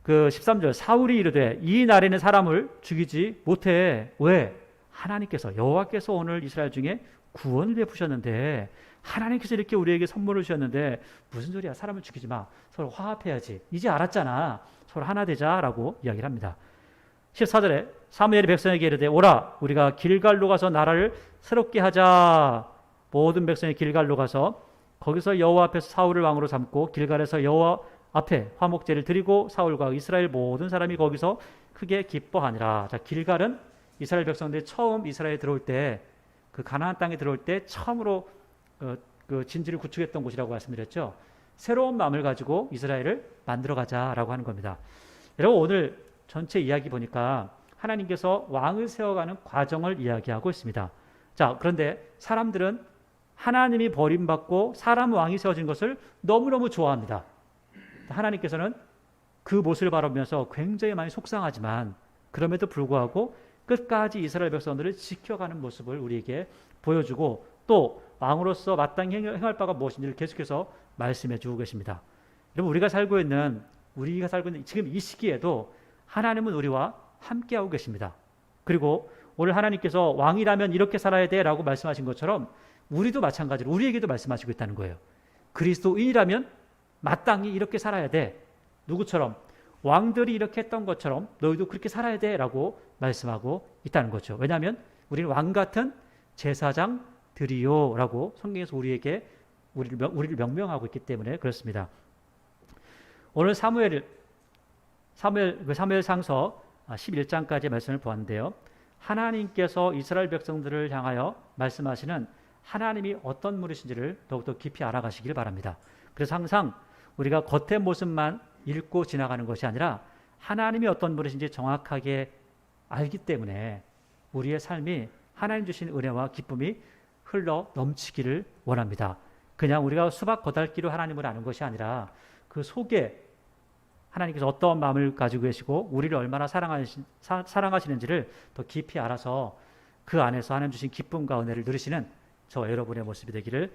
그 13절 사울이 이르되 이 날에는 사람을 죽이지 못해. 왜? 하나님께서 여호와께서 오늘 이스라엘 중에 구원을 베푸셨는데 하나님께서 이렇게 우리에게 선물을 주셨는데 무슨 소리야. 사람을 죽이지 마. 서로 화합해야지. 이제 알았잖아. 서로 하나 되자라고 이야기를 합니다. 14절에 사무엘이 백성에게 이르되 오라 우리가 길갈로 가서 나라를 새롭게 하자. 모든 백성이 길갈로 가서 거기서 여호와 앞에서 사울을 왕으로 삼고 길갈에서 여호와 앞에 화목제를 드리고 사울과 이스라엘 모든 사람이 거기서 크게 기뻐하니라. 자, 길갈은 이스라엘 백성들이 처음 이스라엘에 들어올 때 그 가나안 땅에 들어올 때 처음으로 그 진지를 구축했던 곳이라고 말씀드렸죠. 새로운 마음을 가지고 이스라엘을 만들어 가자라고 하는 겁니다. 여러분 오늘 전체 이야기 보니까 하나님께서 왕을 세워가는 과정을 이야기하고 있습니다. 자, 그런데 사람들은 하나님이 버림받고 사람 왕이 세워진 것을 너무너무 좋아합니다. 하나님께서는 그 모습을 바라보면서 굉장히 많이 속상하지만 그럼에도 불구하고 끝까지 이스라엘 백성들을 지켜가는 모습을 우리에게 보여주고 또 왕으로서 마땅히 행할 바가 무엇인지를 계속해서 말씀해 주고 계십니다. 여러분 우리가 살고 있는 지금 이 시기에도 하나님은 우리와 함께하고 계십니다. 그리고 오늘 하나님께서 왕이라면 이렇게 살아야 돼라고 말씀하신 것처럼 우리도 마찬가지로 우리에게도 말씀하시고 있다는 거예요. 그리스도인이라면 마땅히 이렇게 살아야 돼. 누구처럼? 왕들이 이렇게 했던 것처럼 너희도 그렇게 살아야 돼라고 말씀하고 있다는 거죠. 왜냐하면 우리는 왕 같은 제사장들이요라고 성경에서 우리를 명명하고 있기 때문에 그렇습니다. 오늘 사무엘상서 11장까지의 말씀을 보았는데요. 하나님께서 이스라엘 백성들을 향하여 말씀하시는 하나님이 어떤 분이신지를 더욱더 깊이 알아가시길 바랍니다. 그래서 항상 우리가 겉의 모습만 읽고 지나가는 것이 아니라 하나님이 어떤 분이신지 정확하게 알기 때문에 우리의 삶이 하나님 주신 은혜와 기쁨이 흘러 넘치기를 원합니다. 그냥 우리가 수박 거달기로 하나님을 아는 것이 아니라 그 속에 하나님께서 어떤 마음을 가지고 계시고 우리를 얼마나 사랑하시는지를 더 깊이 알아서 그 안에서 하나님 주신 기쁨과 은혜를 누리시는 저 여러분의 모습이 되기를